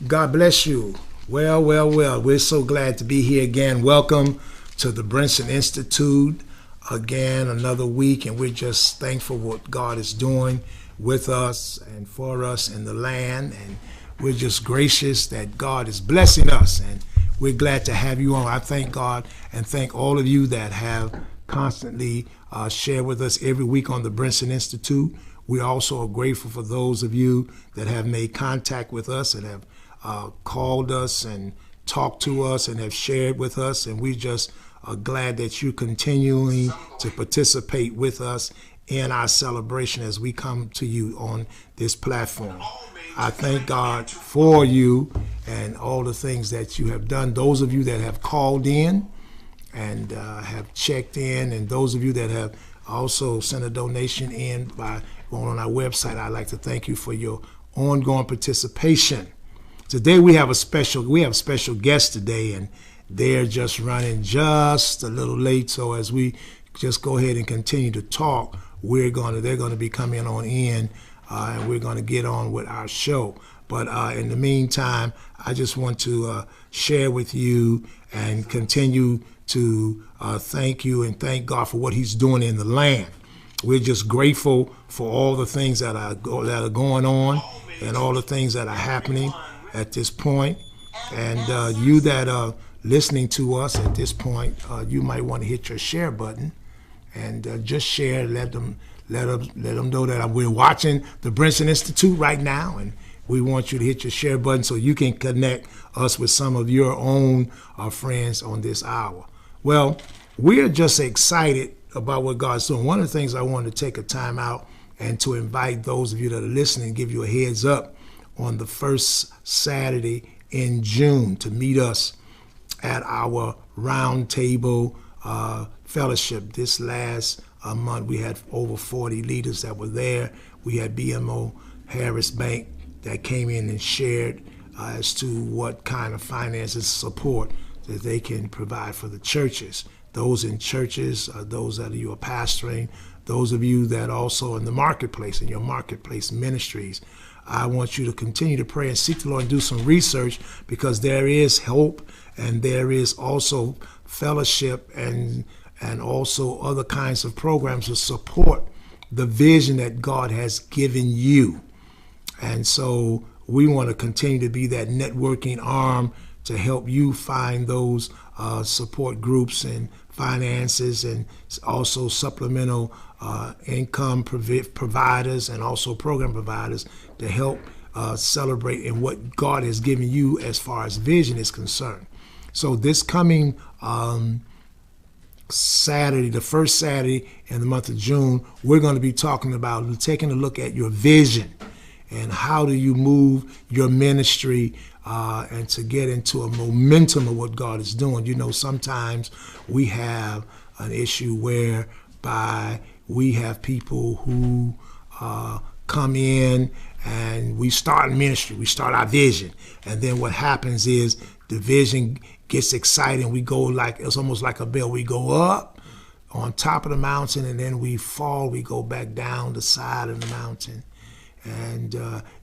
God bless you. Well. We're so glad to be here again. Welcome to the Brinson Institute. Again, another week, and we're just thankful what God is doing with us and for us in the land. And we're just gracious that God is blessing us. And we're glad to have you on. I thank God and thank all of you that have constantly shared with us every week on the Brinson Institute. We also are grateful for those of you that have made contact with us and have called us and talked to us and have shared with us. And we just are glad that you're continuing to participate with us in our celebration as we come to you on this platform. I thank God for you and all the things that you have done. Those of you that have called in and have checked in, and those of you that have also sent a donation in by going on our website, I'd like to thank you for your ongoing participation. Today we have a special guest today, and they're just running just a little late. So as we just go ahead and continue to talk, they're going to be coming on in, and we're going to get on with our show. But in the meantime, I just want to share with you and continue to thank you and thank God for what He's doing in the land. We're just grateful for all the things that are going on and all the things that are happening at this point. And you that are listening to us at this point, you might want to hit your share button and just share. Let them know that we're watching the Brinson Institute right now, and we want you to hit your share button so you can connect us with some of your own friends on this hour. Well, we're just excited about what God's doing. One of the things I wanted to take a time out and to invite those of you that are listening, give you a heads up on the first Saturday in June to meet us at our roundtable fellowship. This last month, we had over 40 leaders that were there. We had BMO Harris Bank that came in and shared as to what kind of finances support that they can provide for the churches. Those in churches, those that you are pastoring, those of you that also in the marketplace, in your marketplace ministries. I want you to continue to pray and seek the Lord and do some research, because there is hope and there is also fellowship and also other kinds of programs to support the vision that God has given you. And so we want to continue to be that networking arm to help you find those support groups and finances, and also supplemental income providers and also program providers to help celebrate in what God has given you as far as vision is concerned. So this coming Saturday, the first Saturday in the month of June, we're going to be talking about taking a look at your vision and how do you move your ministry and to get into a momentum of what God is doing. You know, sometimes we have an issue whereby we have people who come in and we start ministry, we start our vision, and then what happens is the vision gets exciting. We go it's almost like a bell. We go up on top of the mountain and then we fall, we go back down the side of the mountain. And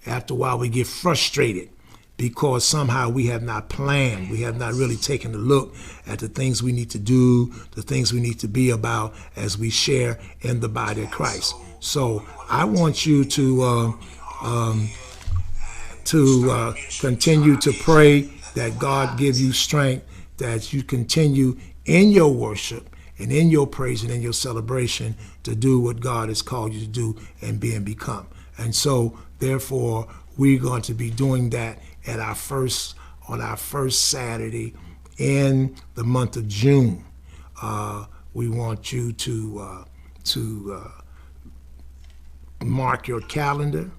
after a while we get frustrated because somehow we have not planned. We have not really taken a look at the things we need to do, the things we need to be about as we share in the body of Christ. So I want you to continue to pray that God give you strength, that you continue in your worship and in your praise and in your celebration to do what God has called you to do and be and become. And so, therefore, we're going to be doing that on our first Saturday in the month of June. We want you to mark your calendar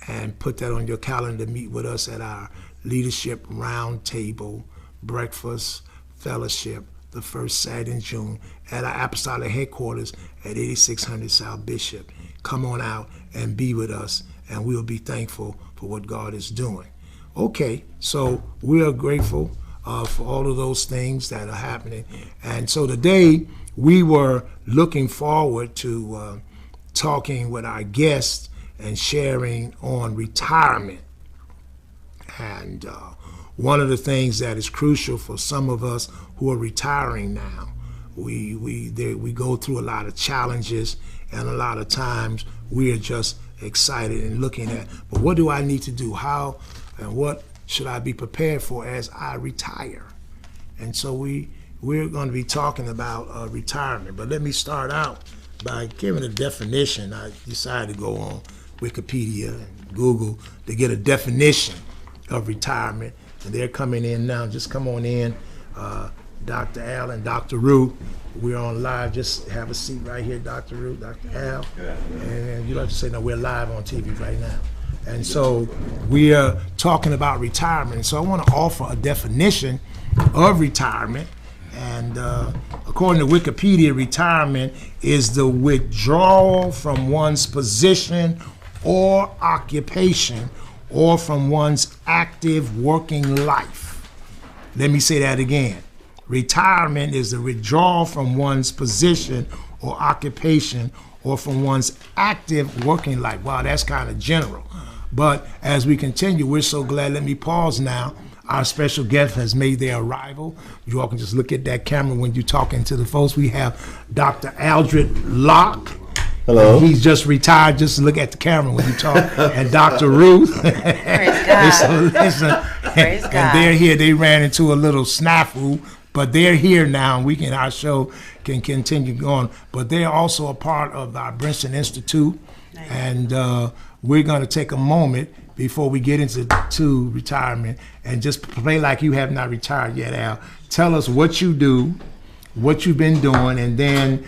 and put that on your calendar. Meet with us at our Leadership Roundtable Breakfast Fellowship the first Saturday in June at our Apostolic Headquarters at 8600 South Bishop. Come on out and be with us, and we'll be thankful for what God is doing. Okay, so we are grateful for all of those things that are happening. And so today we were looking forward to talking with our guests and sharing on retirement. And one of the things that is crucial for some of us who are retiring now, we go through a lot of challenges, and a lot of times we are just excited and looking at, but what do I need to do? How and what should I be prepared for as I retire? And so we're going to be talking about retirement. But let me start out by giving a definition. I decided to go on Wikipedia and Google to get a definition of retirement. And they're coming in now. Just come on in, Dr. Al and Dr. Ruth. We're on live. Just have a seat right here, Dr. Ruth, Dr. Al. And you don't have to say, no, we're live on TV right now. And so we are talking about retirement. So I want to offer a definition of retirement. And according to Wikipedia, retirement is the withdrawal from one's position or occupation or from one's active working life. Let me say that again. Retirement is the withdrawal from one's position or occupation or from one's active working life. Wow, that's kind of general. But as we continue, we're so glad. Let me pause now. Our special guest has made their arrival. You all can just look at that camera when you're talking to the folks. We have Dr. Aldred Locke. Hello. He's just retired. Just look at the camera when you talk. And Dr. Ruth. Praise God. Praise God. And they're here. They ran into a little snafu, but they're here now. And our show can continue going. But they're also a part of our Brinson Institute. Nice. And we're going to take a moment before we get into retirement and just play like you have not retired yet, Al. Tell us what you do, what you've been doing, and then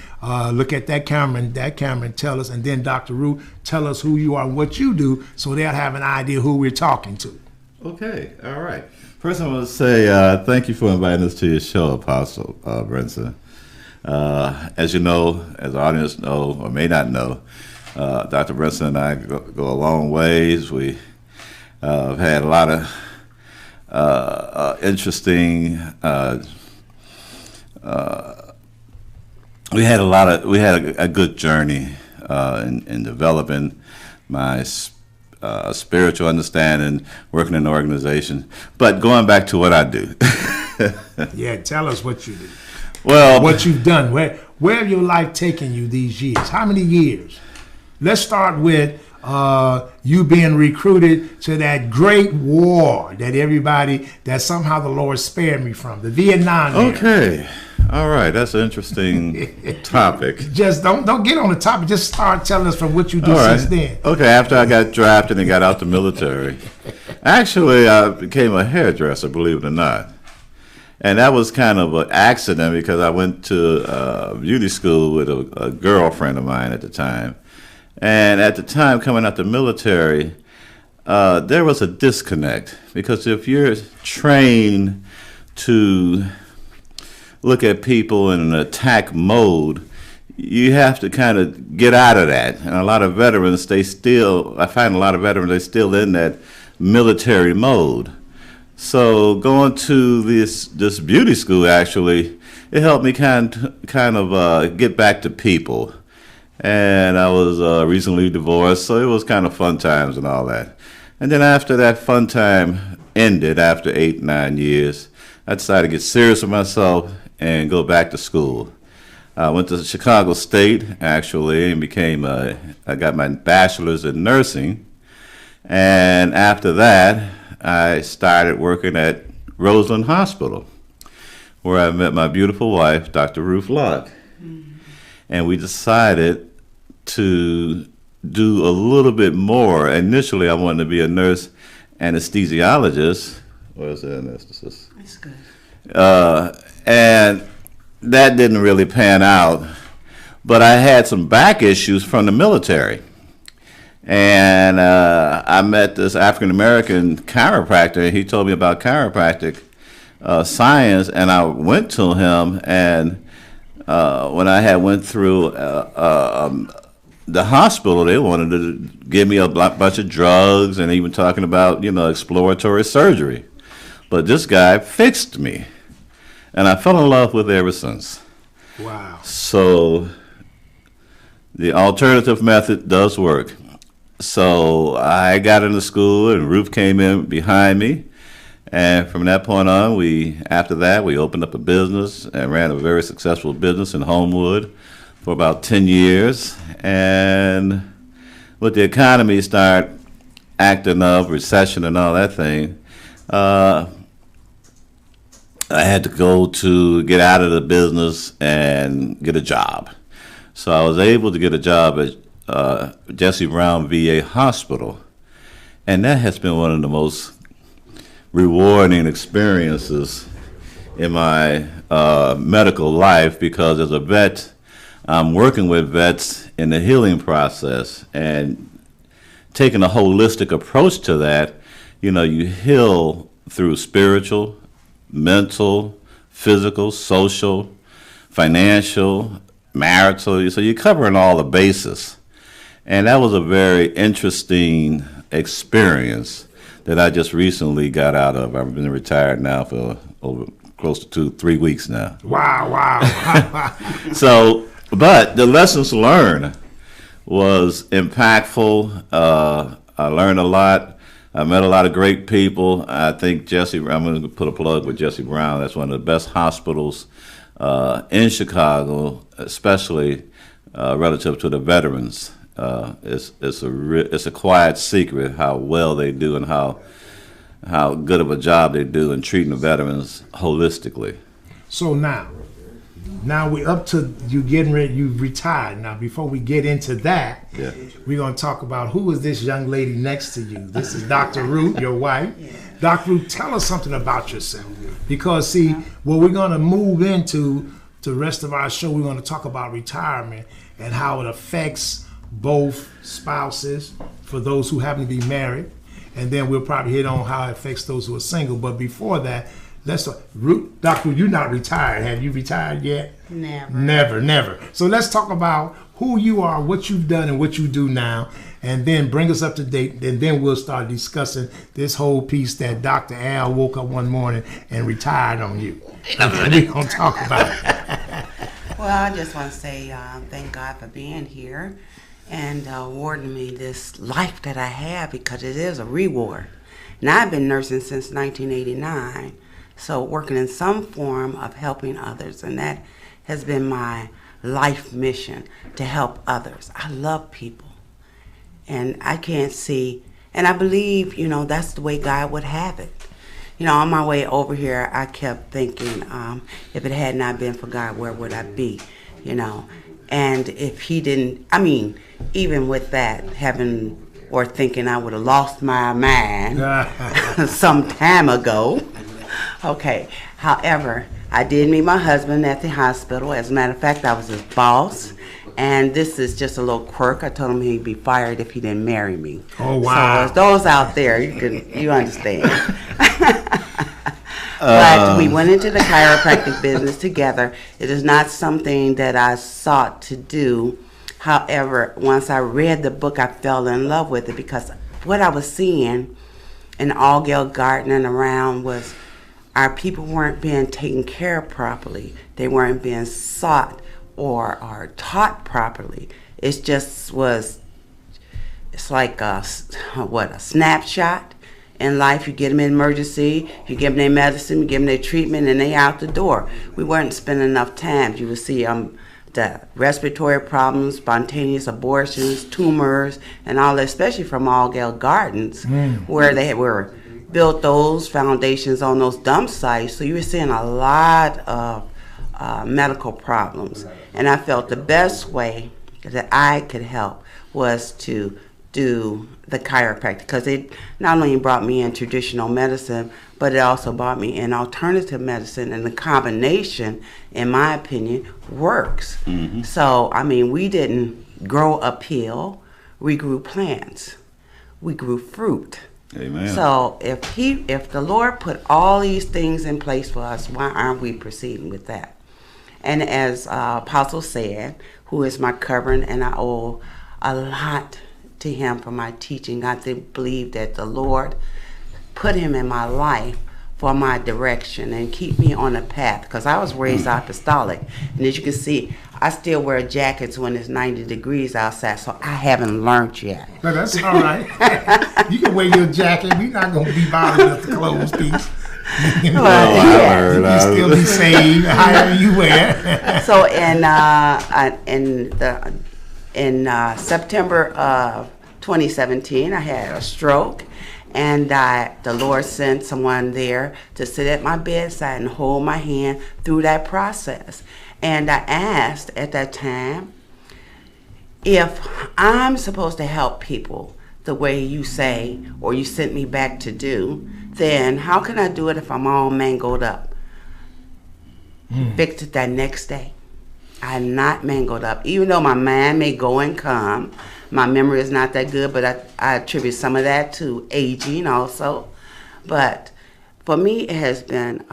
look at that camera and tell us, and then Dr. Ruth, tell us who you are and what you do so they'll have an idea who we're talking to. Okay, all right. First I want to say thank you for inviting us to your show, Apostle Brinson. As you know, as the audience know or may not know, Dr. Brinson and I go a long ways. We have had a lot of interesting. We had a good journey in developing my spiritual understanding, working in an organization. But going back to what I do. Yeah, tell us what you do. Well, what you've done. Where have your life taken you these years? How many years? Let's start with you being recruited to that great war that somehow the Lord spared me from, the Vietnam era. Okay. All right. That's an interesting topic. Just don't get on the topic. Just start telling us from what you do since then. Okay. After I got drafted and got out the military, actually I became a hairdresser, believe it or not. And that was kind of an accident because I went to beauty school with a girlfriend of mine at the time. And at the time, coming out the military, there was a disconnect because if you're trained to look at people in an attack mode, you have to kind of get out of that. And a lot of veterans, they're still in that military mode. So going to this beauty school, actually, it helped me kind of get back to people. And I was recently divorced, so it was kind of fun times and all that. And then after that fun time ended, after 8-9 years, I decided to get serious with myself and go back to school. I went to Chicago State, actually, and I got my bachelor's in nursing. And after that, I started working at Roseland Hospital, where I met my beautiful wife, Dr. Ruth Locke. Mm-hmm. And we decided to do a little bit more. Initially, I wanted to be a nurse anesthesiologist. Where's the anesthetist? That's good. And that didn't really pan out. But I had some back issues from the military. And I met this African-American chiropractor, and he told me about chiropractic science, and I went to him, and when I went through the hospital, they wanted to give me a bunch of drugs and even talking about, exploratory surgery. But this guy fixed me, and I fell in love with it ever since. Wow. So the alternative method does work. So I got into school, and Ruth came in behind me. And from that point on, after that, we opened up a business and ran a very successful business in Homewood for about 10 years. And with the economy start acting up, recession and all that thing, I had to go to get out of the business and get a job. So I was able to get a job at Jesse Brown VA Hospital. And that has been one of the most rewarding experiences in my medical life, because as a vet, I'm working with vets in the healing process and taking a holistic approach to that. You know, you heal through spiritual, mental, physical, social, financial, marital. So you're covering all the bases. And that was a very interesting experience that I just recently got out of. I've been retired now for over close to 3 weeks now. Wow. So, but the lessons learned was impactful. I learned a lot. I met a lot of great people. I think I'm going to put a plug with Jesse Brown. That's one of the best hospitals in Chicago, especially relative to the veterans. It's a quiet secret how well they do and how good of a job they do in treating the veterans holistically. So now we're up to you getting ready. You've retired. Now, before we get into that, we're going to talk about who is this young lady next to you. This is Dr. Ruth, your wife. Dr. Ruth, tell us something about yourself. Because, see, what we're going to move into the rest of our show, we're going to talk about retirement and how it affects both spouses, for those who happen to be married, and then we'll probably hit on how it affects those who are single. But before that, Ruth, Doctor, you're not retired. Have you retired yet? Never. So let's talk about who you are, what you've done, and what you do now, and then bring us up to date, and then we'll start discussing this whole piece that Dr. Al woke up one morning and retired on you. We're going to talk about it. Well, I just want to say thank God for being here and awarding me this life that I have, because it is a reward. Now, I've been nursing since 1989, so working in some form of helping others, and that has been my life mission, to help others. I love people, and I can't see, and I believe, that's the way God would have it. On my way over here, I kept thinking, if it had not been for God, where would I be, And if he didn't, even with that, thinking I would have lost my mind some time ago. Okay. However, I did meet my husband at the hospital. As a matter of fact, I was his boss. And this is just a little quirk. I told him he'd be fired if he didn't marry me. Oh, wow. So those out there, you understand. But we went into the chiropractic business together. It is not something that I sought to do. However, once I read the book, I fell in love with it, because what I was seeing in Allgale Garden and around was our people weren't being taken care of properly. They weren't being sought or taught properly. It just was, it's like a snapshot in life. You get them in emergency, you give them their medicine, you give them their treatment, and they out the door. We weren't spending enough time. You would see the respiratory problems, spontaneous abortions, tumors, and all that, especially from Allgale Gardens, where they were built those foundations on those dump sites. So you were seeing a lot of medical problems. And I felt the best way that I could help was to do the chiropractic, because it not only brought me in traditional medicine, but it also brought me in alternative medicine, and the combination, in my opinion, works. Mm-hmm. So, we didn't grow uphill, we grew plants, we grew fruit. Amen. So if the Lord put all these things in place for us, why aren't we proceeding with that? And as Apostle said, who is my covering, and I owe a lot to him for my teaching. I believe that the Lord put him in my life for my direction and keep me on a path, because I was raised apostolic. And as you can see, I still wear jackets when it's 90 degrees outside, so I haven't learned yet. But that's all right. You can wear your jacket. We're not going to be bothered with the clothes piece. You can still be saved however you wear. So in September of 2017, I had a stroke. And the Lord sent someone there to sit at my bedside and hold my hand through that process. And I asked at that time, if I'm supposed to help people the way you say, or you sent me back to do, then how can I do it if I'm all mangled up? Fixed it that next day. I'm not mangled up. Even though my mind may go and come, my memory is not that good, but I attribute some of that to aging also. But for me, it has been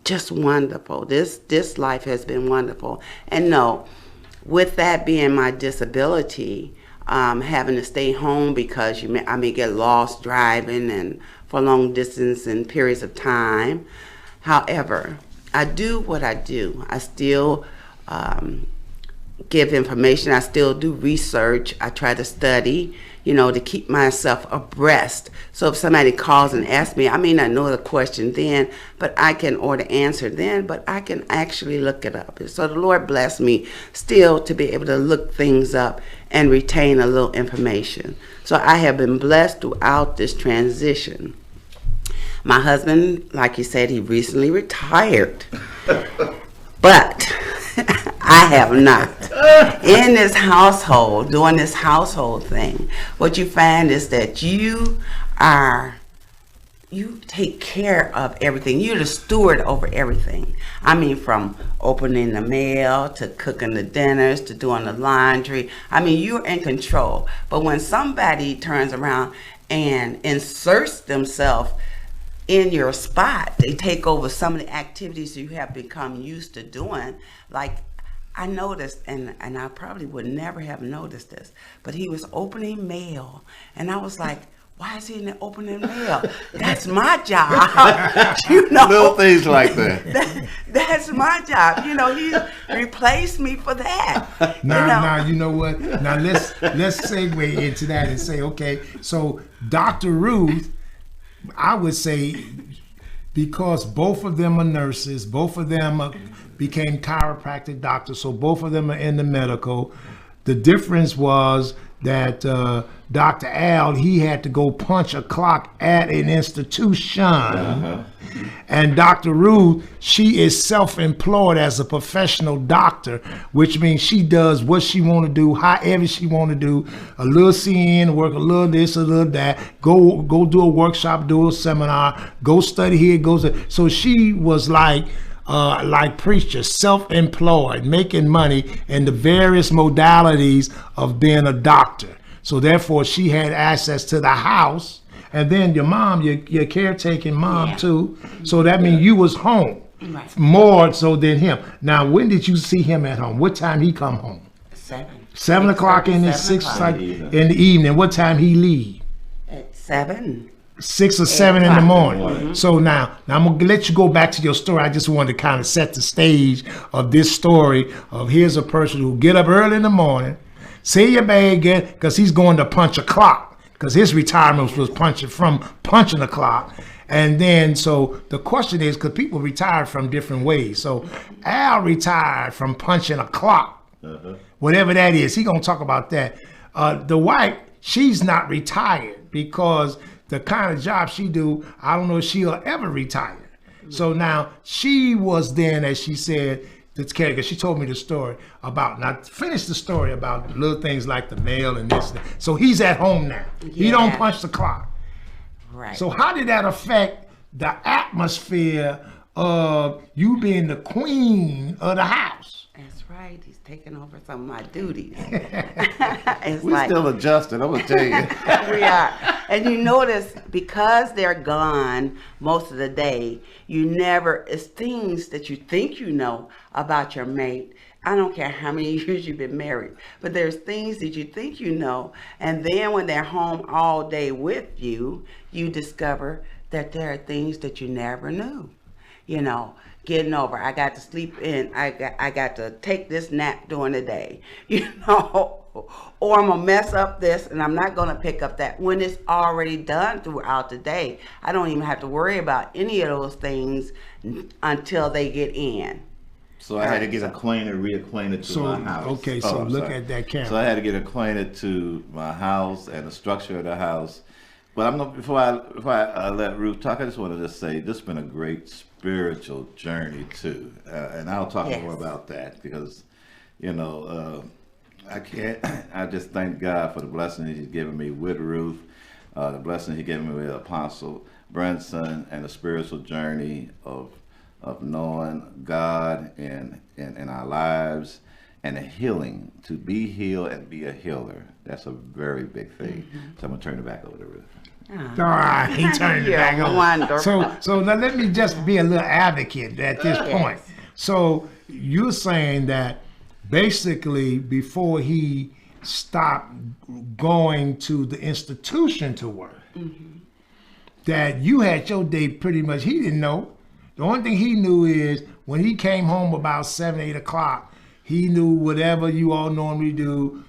just wonderful. This life has been wonderful. And no, with that being my disability, having to stay home because I may get lost driving and for long distance and periods of time. However, I do what I do. I still give information. I still do research. I try to study, to keep myself abreast. So if somebody calls and asks me, I may not know the question then, but I can, or the answer then, but I can actually look it up. So the Lord bless me still to be able to look things up and retain a little information. So I have been blessed throughout this transition. My husband, like you said, he recently retired, but I have not. In this household, doing this household thing, what you find is that you take care of everything. You're the steward over everything. I mean, from opening the mail to cooking the dinners to doing the laundry. I mean, you're in control. But when somebody turns around and inserts themselves in your spot, they take over some of the activities you have become used to doing. Like I noticed, and I probably would never have noticed this, but he was opening mail, and I was like, why is he in the opening mail? That's my job. Little things like that. That's my job. He replaced me for that. Now, you know what? Now let's segue into that and say, okay, so Dr. Ruth, I would say, because both of them are nurses, both of them became chiropractic doctors, so both of them are in the medical. The difference was that Dr. Al, he had to go punch a clock at an institution. And Dr. Ruth, she is self-employed as a professional doctor, which means she does what she want to do, however she want to do. A little CN, work a little this, a little that. Go do a workshop, do a seminar, go study here, so she was like preacher, self-employed, making money in the various modalities of being a doctor. So therefore, she had access to the house. And then your mom, your caretaking mom too. So that means you was home more so than him. Now, when did you see him at home? What time he come home? 7 o'clock in the 6 o'clock in the evening. What time he leave? At 7. 6 or 7 in the morning. So now I'm gonna let you go back to your story. I just wanted to kind of set the stage of this story of here's a person who get up early in the morning, say your bag, because he's going to punch a clock. Because his retirement was punching a clock. And then, so the question is, because people retire from different ways. So Al retired from punching a clock, whatever that is. He gonna talk about that. The wife, she's not retired because the kind of job she do, I don't know if she'll ever retire. So now she was then, as she said, because she told me the story about, and I finished the story about little things like the mail and this. So he's at home now. He don't punch the clock. Right. So how did that affect the atmosphere of you being the queen of the house? That's right. He's taking over some of my duties. We're still adjusting, I'm going to tell you. We are. And you notice, because they're gone most of the day, it's things that you think you know about your mate. I don't care how many years you've been married, but there's things that you think you know, and then when they're home all day with you, you discover that there are things that you never knew. You know, getting over. I got to sleep in. I got to take this nap during the day. You know, or I'm gonna mess up this and I'm not gonna pick up that when it's already done throughout the day. I don't even have to worry about any of those things until they get in. So I had to get reacquainted to my house. Okay, so look at that camera. So I had to get acquainted to my house and the structure of the house. But I'm gonna before I let Ruth talk, I just want to just say this has been a great spiritual journey too, and I'll talk more about that because, you know, I can't. I just thank God for the blessing He's given me with Ruth, the blessing He gave me with Apostle Brinson, and the spiritual journey of knowing God in our lives. And a healing, to be healed and be a healer. That's a very big thing. So I'm going to turn it back over to Ruth. All right, he turned it back over. Wonderful. So now let me just be a little advocate at this point. So you're saying that basically before he stopped going to the institution to work, that you had your day pretty much, he didn't know. The only thing he knew is when he came home about 7, 8 o'clock, he knew whatever you all normally do,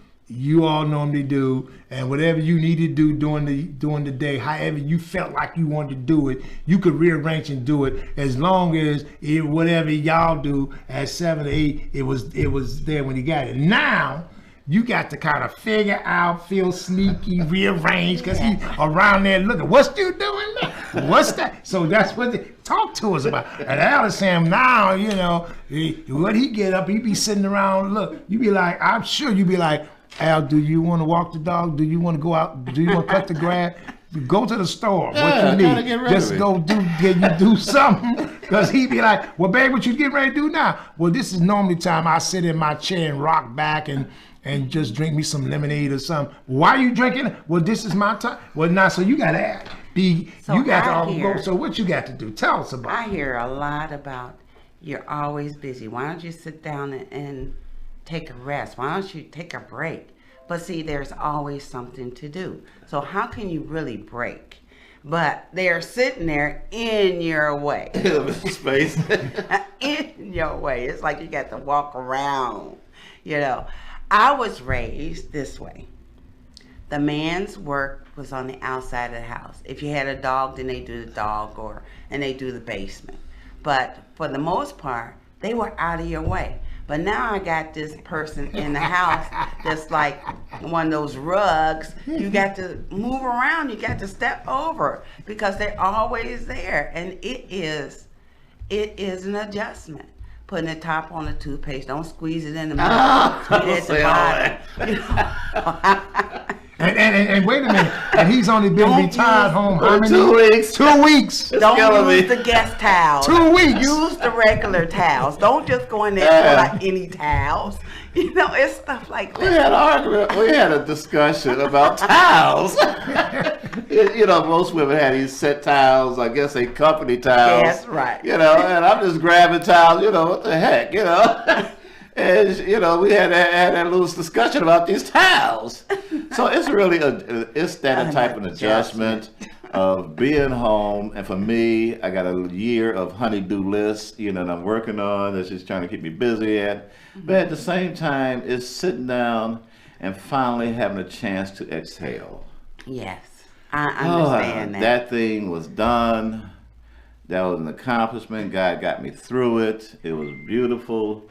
and whatever you needed to do during the day, however you felt like you wanted to do it, you could rearrange and do it as long as whatever y'all do at 7 or 8, it was there when he got it. Now you got to kind of figure out, feel sneaky, rearrange, because he around there looking, what's you doing now? What's that? So that's what they talk to us about. And Alice Sam now, you know, when he get up, he be sitting around, look, you be like, I'm sure you be like, Al, do you want to walk the dog? Do you want to go out? Do you want to cut the grass? Go to the store. What you need? Just go do something. Because he be like, well, babe, what you getting ready to do now? Well, this is normally time I sit in my chair and rock back and just drink me some lemonade or something. Why are you drinking? Well, this is my time. Well, now, so you got to go. So what you got to do? Tell us about it. I hear a lot about you're always busy. Why don't you sit down and take a rest? Why don't you take a break? But see, there's always something to do. So how can you really break? But they're sitting there in your way. Space. In your way. It's like you got to walk around, you know. I was raised this way. The man's work was on the outside of the house. If you had a dog, then they do the dog, and they do the basement. But for the most part, they were out of your way. But now I got this person in the house that's like one of those rugs. You got to move around. You got to step over because they're always there. And it is an adjustment. Putting the top on the toothpaste. Don't squeeze it in the middle. Squeeze it at the bottom. You know? And wait a minute. And he's only been retired home how many? 2 weeks. 2 weeks. Don't use the guest towels. 2 weeks. Use the regular towels. Don't just go in there and pull out any towels. You know, it's stuff like that. We had an argument. We had a discussion about towels. You know, most women had these set towels. I guess they company towels. That's right. You know, and I'm just grabbing towels. You know, what the heck? You know. And, you know, we had that little discussion about these towels. So it's really it's that type of adjustment of being home. And for me, I got a year of honey-do list, you know, that I'm working on, that's just trying to keep me busy at. But at the same time, it's sitting down and finally having a chance to exhale. Yes, I understand that. That thing was done. That was an accomplishment. God got me through it. It was beautiful.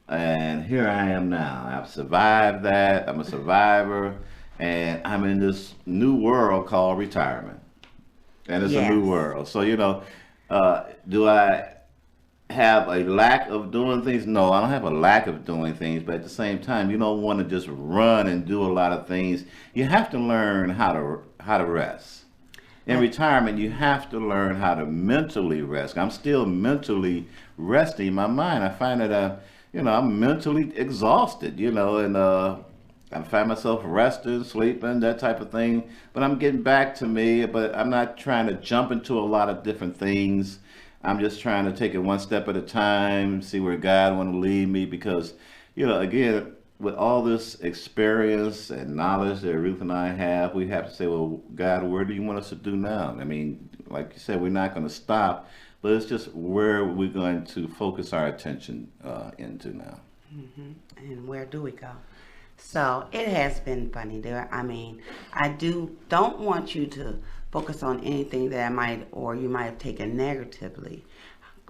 And here I am now. I've survived that. I'm a survivor. And I'm in this new world called retirement. And it's a new world. So, you know, do I have a lack of doing things? No, I don't have a lack of doing things. But at the same time, you don't want to just run and do a lot of things. You have to learn how to rest. In retirement, you have to learn how to mentally rest. I'm still mentally resting my mind. I find that you know, I'm mentally exhausted, you know, and I find myself resting, sleeping, that type of thing. But I'm getting back to me, but I'm not trying to jump into a lot of different things. I'm just trying to take it one step at a time, see where God want to lead me, because, you know, again, with all this experience and knowledge that Ruth and I have, we have to say, well, God, where do you want us to do now? I mean, like you said, we're not going to stop, but it's just where we're going to focus our attention into now. And where do we go? So it has been funny there. I mean, I don't want you to focus on anything that you might have taken negatively,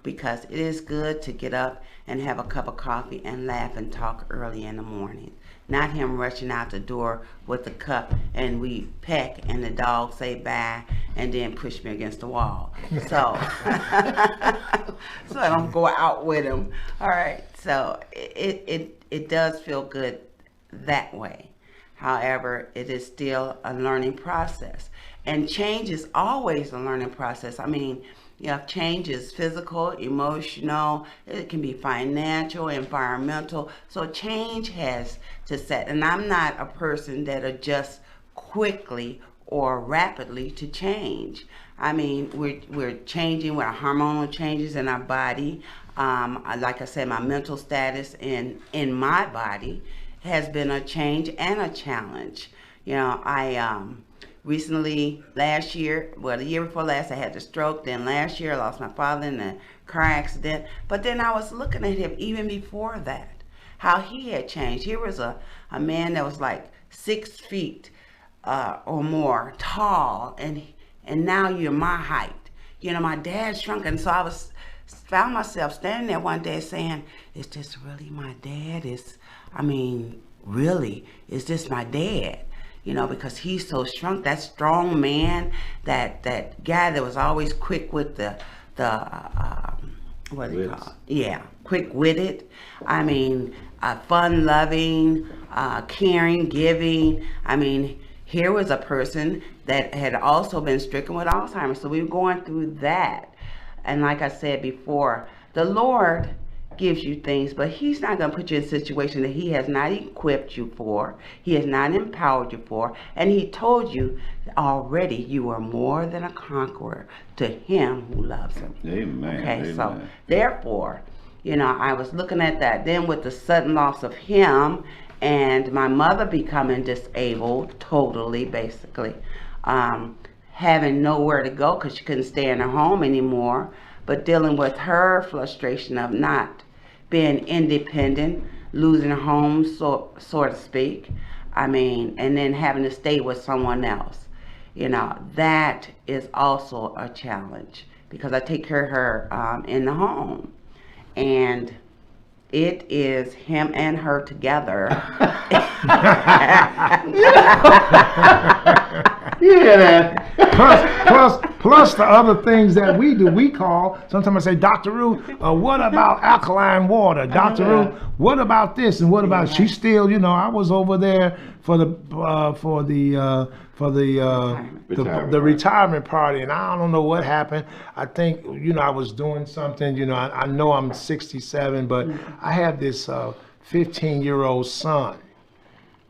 because it is good to get up and have a cup of coffee and laugh and talk early in the morning. Not him rushing out the door with the cup and we peck and the dog say bye and then push me against the wall. So, so I don't go out with him. All right. So it does feel good that way. However, it is still a learning process. And change is always a learning process. I mean, you have changes, physical, emotional, it can be financial, environmental. So change has to set. And I'm not a person that adjusts quickly or rapidly to change. I mean, we're changing with our hormonal changes in our body. Like I said, my mental status in my body has been a change and a challenge. You know, I recently, the year before last, I had the stroke. Then last year, I lost my father in a car accident. But then I was looking at him even before that, how he had changed. Here was a man that was like 6 feet or more tall, and now you're my height. You know, my dad shrunk, and so I found myself standing there one day saying, is this really my dad? Really, is this my dad? You know, because he's so shrunk, that strong man, that guy that was always quick with the what do you call it? Yeah, quick-witted. I mean, fun-loving, caring, giving. I mean, here was a person that had also been stricken with Alzheimer's. So we were going through that. And like I said before, the Lord gives you things, but he's not going to put you in a situation that he has not equipped you for, he has not empowered you for, and he told you already you are more than a conqueror to him who loves him. Amen. Okay, Amen. so therefore, you know, I was looking at that. Then with the sudden loss of him and my mother becoming disabled totally, basically, having nowhere to go because she couldn't stay in her home anymore, but dealing with her frustration of not being independent, losing her home, so to speak. I mean, and then having to stay with someone else. You know, that is also a challenge because I take care of her in the home. And it is him and her together. Yeah. Plus the other things that we do. We call, sometimes I say, Dr. Ruth, what about alkaline water? Dr. Ruth, what about this and what about, she still, you know, I was over there for the retirement party, and I don't know what happened. I think, you know, I was doing something, you know, I know I'm 67, but I have this 15-year-old son,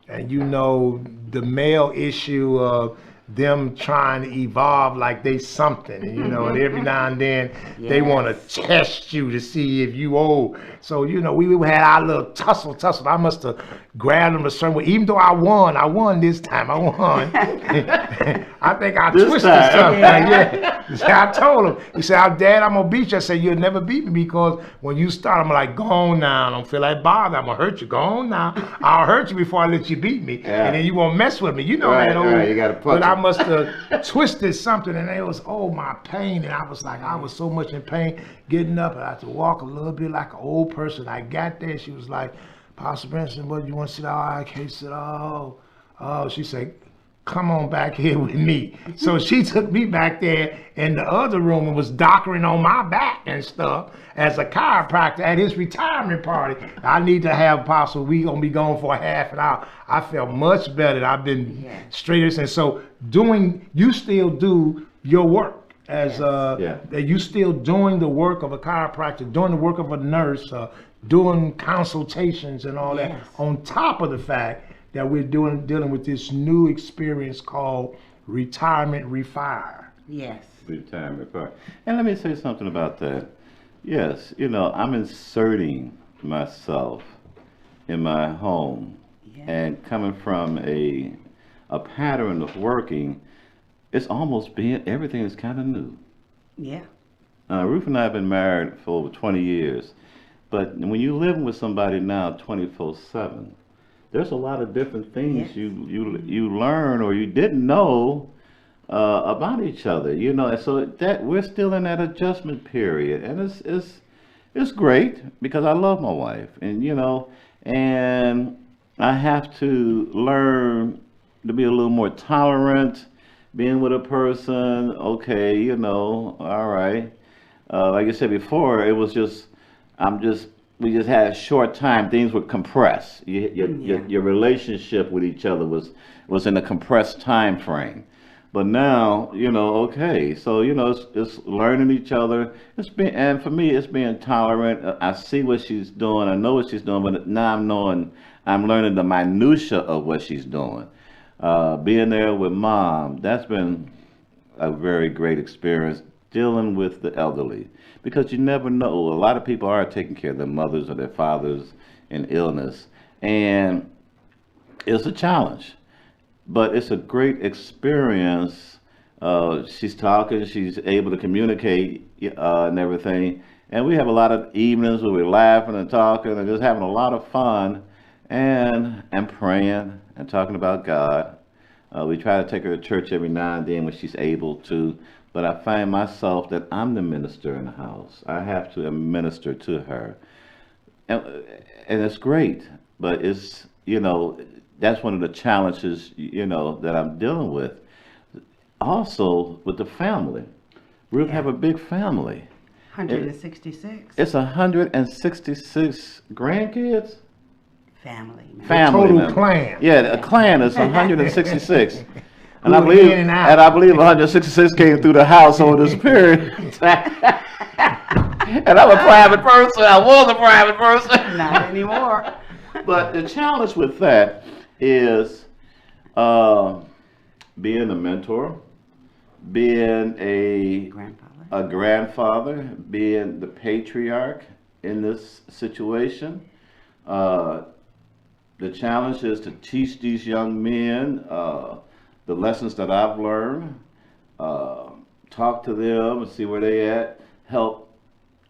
and you know, the male issue of them trying to evolve like they something, and you know, and every now and then they want to test you to see if you old. So you know, we had our little tussle. I must have grabbed him a certain way, even though I won this time. I won. I think I twisted something. Yeah. So I told him. He said, "Dad, I'm gonna beat you." I said, "You'll never beat me because when you start, I'm like, go on now. I don't feel like bother. I'm gonna hurt you. Go on now. I'll hurt you before I let you beat me, and then you won't mess with me. You know that old." Right, you gotta punch. But I must have twisted something, and it was my pain, and I was like, I was so much in pain getting up, and I had to walk a little bit like an old person. I got there, she was like, Pastor Brinson, what, you want to sit down? I can't sit. Oh, she said, come on back here with me. So she took me back there in the other room and was doctoring on my back and stuff as a chiropractor at his retirement party. I need to have Apostle, we gonna be gone for a half an hour. I felt much better. I've been straight. And so you still do your work as you still doing the work of a chiropractor, doing the work of a nurse, doing consultations and all that, on top of the fact that we're dealing with this new experience called Retirement Refire. Yes. Retirement Refire. And let me say something about that. Yes, you know, I'm inserting myself in my home and coming from a pattern of working it's almost being, everything is kind of new. Yeah. Ruth and I have been married for over 20 years, but when you're living with somebody now 24/7, there's a lot of different things Yes. you learn or you didn't know about each other, you know, and so that we're still in that adjustment period, and it's great because I love my wife, and you know, and I have to learn to be a little more tolerant, being with a person. Okay, you know, all right. Like I said before, it was just, we just had a short time. Things were compressed. Your relationship with each other was in a compressed time frame. But now, you know, okay, so you know, it's learning each other. And for me, it's being tolerant. I see what she's doing. I know what she's doing, but now I'm learning the minutia of what she's doing. Being there with mom, that's been a very great experience. Dealing with the elderly, because you never know. A lot of people are taking care of their mothers or their fathers in illness, and it's a challenge, but it's a great experience. She's talking, she's able to communicate and everything, and we have a lot of evenings where we're laughing and talking and just having a lot of fun, and praying and talking about God. We try to take her to church every now and then when she's able to. But I find myself that I'm the minister in the house. I have to minister to her. And it's great, but it's, you know, that's one of the challenges, you know, that I'm dealing with. Also, with the family. Ruth have a big family. 166. It's 166 grandkids? Family. Family Total members. clan. Yeah, a clan is 166. And Who are in and out. I believe 166 came through the house over this period. And I'm a private person. I was a private person. Not anymore. But the challenge with that is being a mentor, being a grandfather, being the patriarch in this situation. The challenge is to teach these young men the lessons that I've learned, talk to them and see where they at, help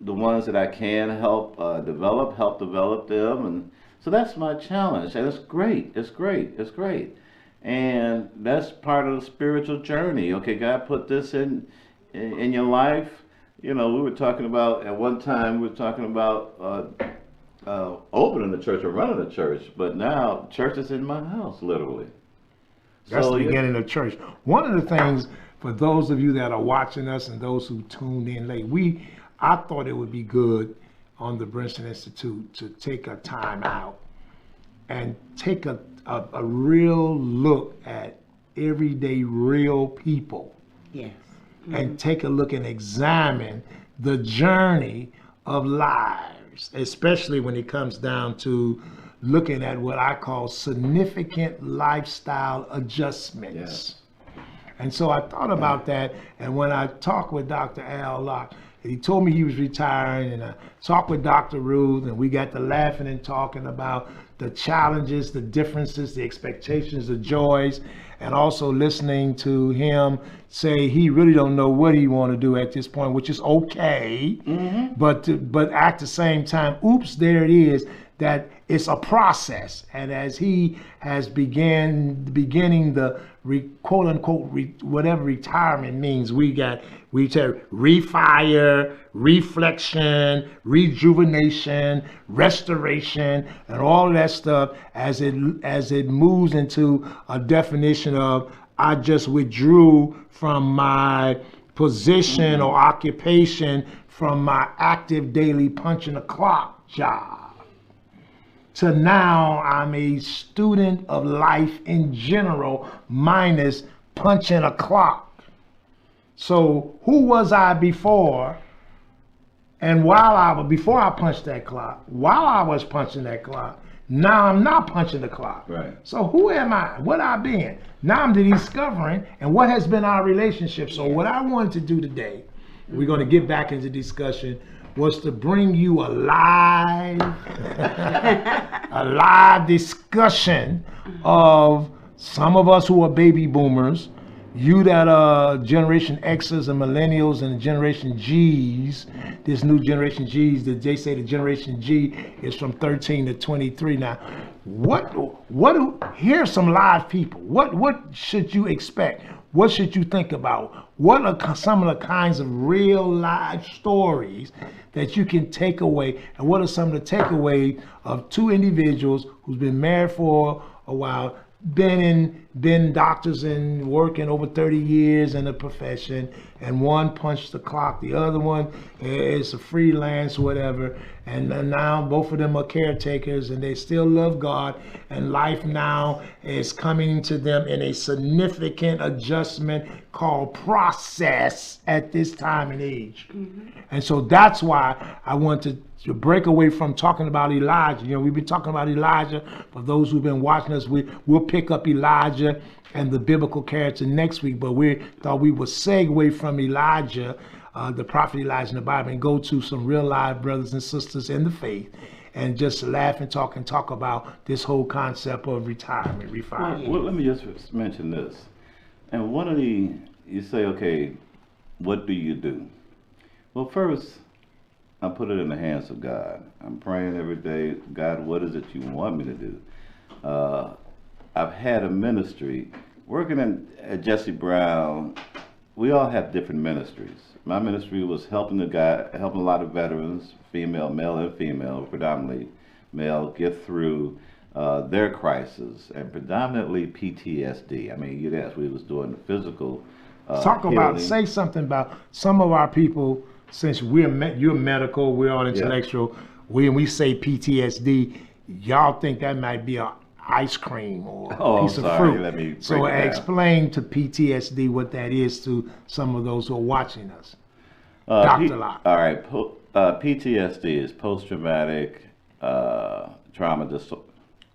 the ones that I can help develop them. And so that's my challenge. And it's great. It's great. It's great. And that's part of the spiritual journey. Okay, God put this in your life. You know, we were talking about, at one time, we were talking about opening the church or running the church, but now church is in my house, literally. That's So, the beginning of church. One of the things, for those of you that are watching us and those who tuned in late, I thought it would be good on the Brinson Institute to take a time out and take a real look at everyday real people. Yes. And take a look and examine the journey of lives, especially when it comes down to looking at what I call significant lifestyle adjustments. Yeah. And so I thought about that, and when I talked with Dr. Al Locke, he told me he was retiring, and I talked with Dr. Ruth, and we got to laughing and talking about the challenges, the differences, the expectations, the joys, and also listening to him say he really don't know what he want to do at this point, which is okay. Mm-hmm. But at the same time, oops, there it is, that it's a process. And as he has beginning the quote unquote whatever retirement means, we say refire, reflection, rejuvenation, restoration, and all of that stuff as it moves into a definition of I just withdrew from my position or occupation from my active daily punching the clock job. To now I'm a student of life in general, minus punching a clock. So who was I before? And before I punched that clock, while I was punching that clock, now I'm not punching the clock. Right. So who am I? What I been? Now I'm discovering, and what has been our relationship. So what I wanted to do today, we're going to get back into discussion, was to bring you a live discussion of some of us who are baby boomers you that are Generation X's and Millennials and Generation G's, this new Generation G's, that they say the Generation G is from 13 to 23. Now, here's some live people. What should you expect? What should you think about? What are some of the kinds of real live stories that you can take away? And what are some of the takeaways of two individuals who's been married for a while, been doctors and working over 30 years in the profession, and one punched the clock, the other one is a freelance, whatever, and now both of them are caretakers and they still love God, and life now is coming to them in a significant adjustment called process at this time and age. And so that's why I want to break away from talking about Elijah. You know, we've been talking about Elijah. For those who've been watching us, we'll pick up Elijah and the biblical character next week, but we thought we would segue from Elijah, the prophet Elijah in the Bible, and go to some real live brothers and sisters in the faith and just laugh and talk about this whole concept of retirement, refinement. Well, let me just mention this. And you say, okay, what do you do? Well, first, I put it in the hands of God. I'm praying every day, God, what is it you want me to do? I've had a ministry working at Jesse Brown. We all have different ministries. My ministry was helping a lot of veterans, male and female, predominantly male, get through their crisis, and predominantly PTSD. I mean, you'd ask, we was doing the physical say something about some of our people. Since you're medical, we're all intellectual. When we say PTSD, y'all think that might be a ice cream or a piece of fruit. Let me so explain to PTSD what that is to some of those who are watching us. Dr. Locke. All right. PTSD is post-traumatic trauma disorder.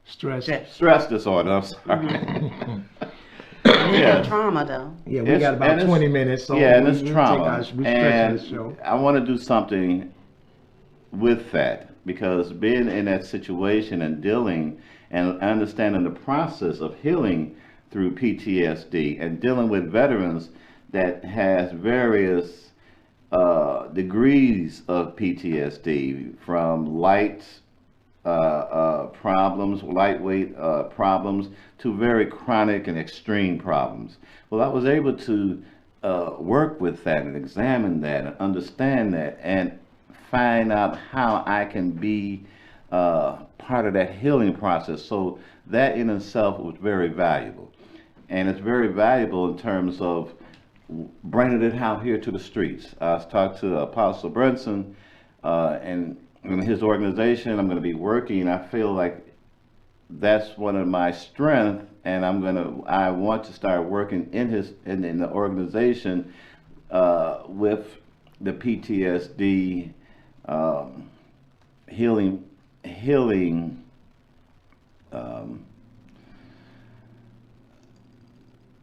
Stress disorder. I'm sorry. Yeah, trauma though. Yeah, we got about 20 minutes. So and it's trauma. And I want to do something with that, because being in that situation and dealing and understanding the process of healing through PTSD and dealing with veterans that has various degrees of PTSD, from light problems, lightweight problems, to very chronic and extreme problems. Well, I was able to work with that and examine that and understand that and find out how I can be part of that healing process. So that in itself was very valuable. And it's very valuable in terms of bringing it out here to the streets. I was talking to Apostle Brinson and in his organization. I'm going to be working. I feel like that's one of my strengths, and I want to start working in the organization with the PTSD healing.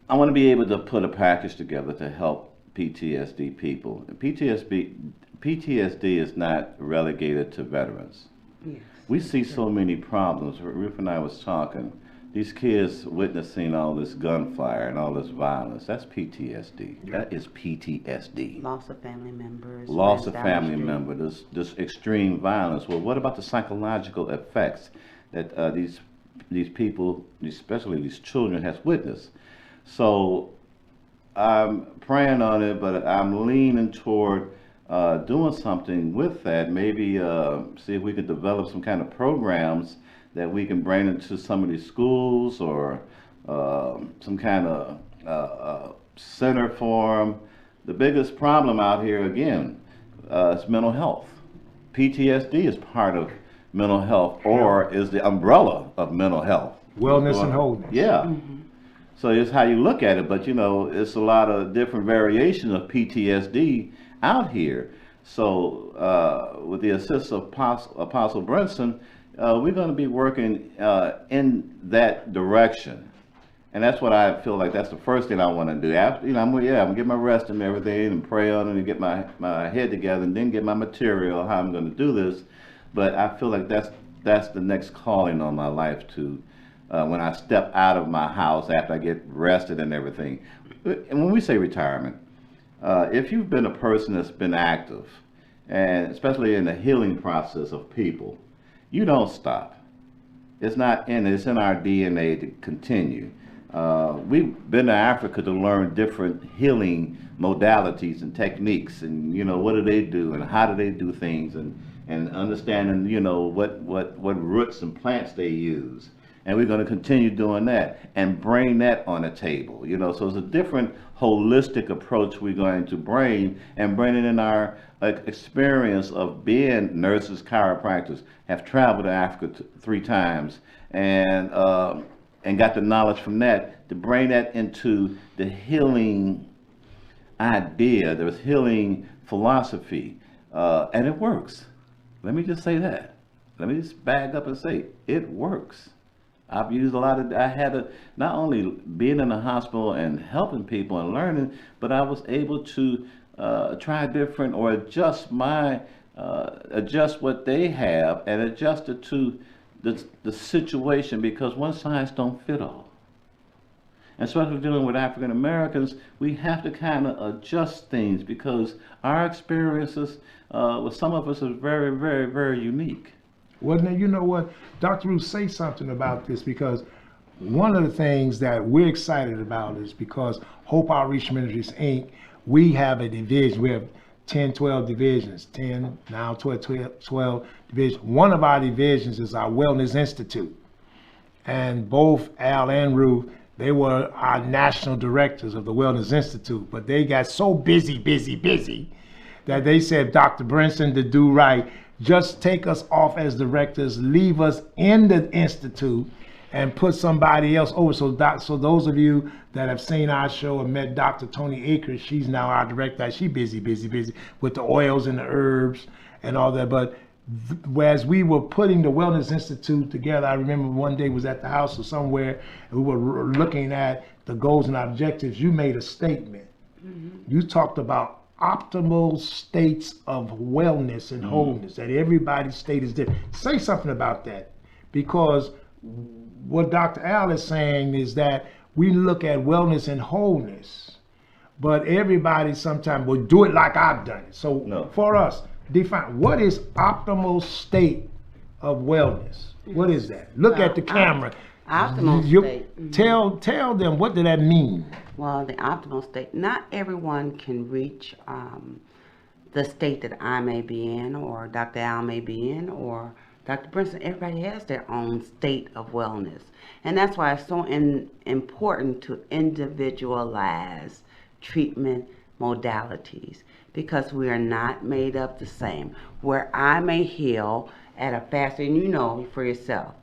I want to be able to put a package together to help PTSD people. PTSD is not relegated to veterans. Yes. We see so many problems. Ruth and I was talking. These kids witnessing all this gunfire and all this violence. That's PTSD. Yeah. That is PTSD. Loss of family members. Loss of family members. This extreme violence. Well, what about the psychological effects that these people, especially these children, has witnessed? So I'm praying on it, but I'm leaning toward doing something with that. Maybe see if we could develop some kind of programs that we can bring into some of these schools, or some kind of center for them. The biggest problem out here, again, is mental health. PTSD is part of mental health, or is the umbrella of mental health. Wellness and wholeness. Yeah. Mm-hmm. So it's how you look at it, but you know, it's a lot of different variations of PTSD out here. So with the assist of Apostle Brinson, we're going to be working in that direction. And that's what I feel like that's the first thing I want to do. After, I'm going to get my rest and everything and pray on it and get my head together and then get my material, how I'm going to do this. But I feel like that's the next calling on my life to, when I step out of my house after I get rested and everything. And when we say retirement, if you've been a person that's been active, and especially in the healing process of people, you don't stop. It's in our DNA to continue. We've been to Africa to learn different healing modalities and techniques, and what do they do and how do they do things, and understanding what roots and plants they use. And we're going to continue doing that and bring that on the table. So it's a different holistic approach we're going to bring, and bringing in our experience of being nurses, chiropractors, have traveled to Africa 3 times, and got the knowledge from that to bring that into the healing idea, the healing philosophy, and it works. Let me just say that. Let me just back up and say it works. I've used I had to not only being in the hospital and helping people and learning, but I was able to try different or adjust what they have and adjust it to the situation, because one size don't fit all. And especially dealing with African Americans, we have to kind of adjust things, because our experiences with some of us is very, very, very unique. Well, now, you know what? Dr. Ruth, say something about this, because one of the things that we're excited about is because Hope Outreach Ministries, Inc., we have a division. We have 10, 12 divisions, 10, now 12 divisions. One of our divisions is our Wellness Institute. And both Al and Ruth, they were our national directors of the Wellness Institute, but they got so busy that they said, Dr. Brinson, to do right, just take us off as directors, leave us in the institute, and put somebody else over. So those of you that have seen our show and met Dr. Tony Akers, she's now our director. She's busy with the oils and the herbs and all that. But whereas we were putting the Wellness Institute together, I remember one day was at the house or somewhere, and we were looking at the goals and objectives. You made a statement. Mm-hmm. You talked about optimal states of wellness and wholeness, that everybody's state is different. Say something about that, because what Dr. Al is saying is that we look at wellness and wholeness, but everybody sometimes will do it like I've done it. So for us, define what is optimal state of wellness. What is that? Look at the camera. Optimal state. Tell them, what did that mean? Well, the optimal state, not everyone can reach the state that I may be in, or Dr. Al may be in, or Dr. Brinson. Everybody has their own state of wellness. And that's why it's so important to individualize treatment modalities, because we are not made up the same. Where I may heal at a faster, and you know for yourself,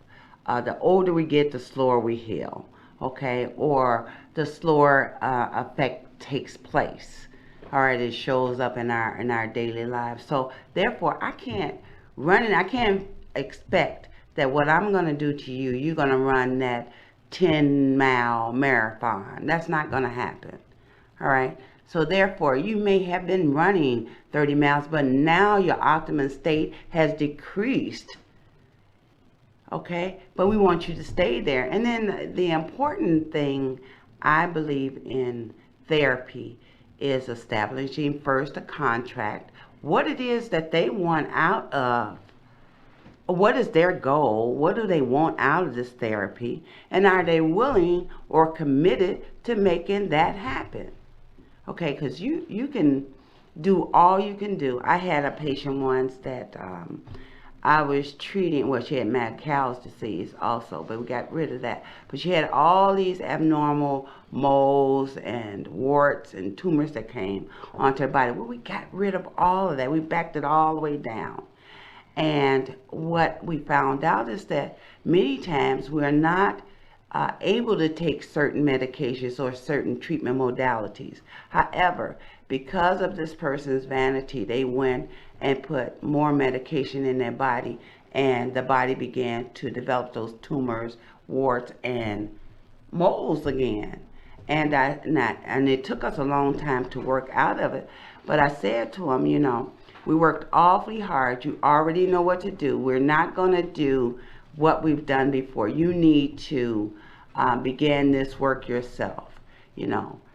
the older we get, the slower we heal, okay? Or the slower effect takes place. All right, it shows up in our daily lives. So therefore, I can't expect that what I'm going to do to you, you're going to run that 10-mile marathon. That's not going to happen. All right. So therefore, you may have been running 30 miles, but now your optimum state has decreased. Okay, but we want you to stay there. And then the important thing, I believe, in therapy is establishing first a contract, what it is that they want out of, what is their goal, what do they want out of this therapy, and are they willing or committed to making that happen? Okay, because you can do all you can do. I had a patient once that I was treating, well, she had mad cow's disease also, but we got rid of that. But she had all these abnormal moles and warts and tumors that came onto her body. Well, we got rid of all of that. We backed it all the way down. And what we found out is that many times we're not able to take certain medications or certain treatment modalities. However, because of this person's vanity, they went and put more medication in their body, and the body began to develop those tumors, warts, and moles again. And it took us a long time to work out of it. But I said to them, we worked awfully hard. You already know what to do. We're not going to do what we've done before. You need to begin this work yourself,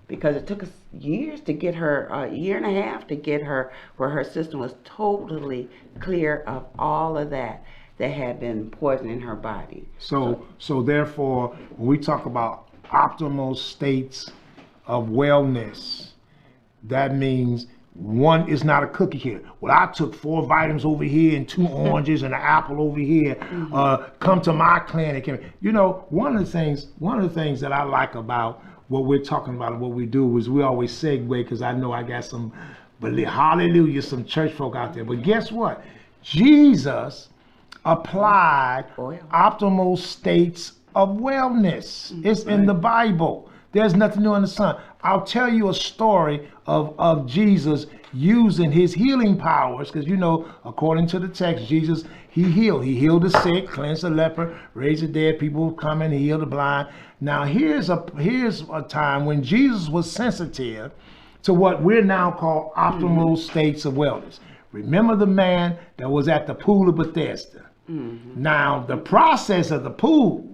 because it took us years to get her, a year and a half to get her where her system was totally clear of all of that had been poisoning her body. So therefore, when we talk about optimal states of wellness, that means one is not a cookie here. Well, I took 4 vitamins over here and 2 oranges and an apple over here. Come to my clinic. And, you know, one of the things that I like about what we're talking about and what we do is we always segue, because I know I got some, hallelujah, some church folk out there. But guess what? Jesus applied optimal states of wellness. It's in the Bible. There's nothing new under the sun. I'll tell you a story of Jesus using his healing powers, because, you know, according to the text, Jesus, he healed the sick, cleansed the leper, raised the dead, people come and heal the blind. Now here's a time when Jesus was sensitive to what we're now called optimal states of wellness. Remember the man that was at the pool of Bethesda. Now the process of the pool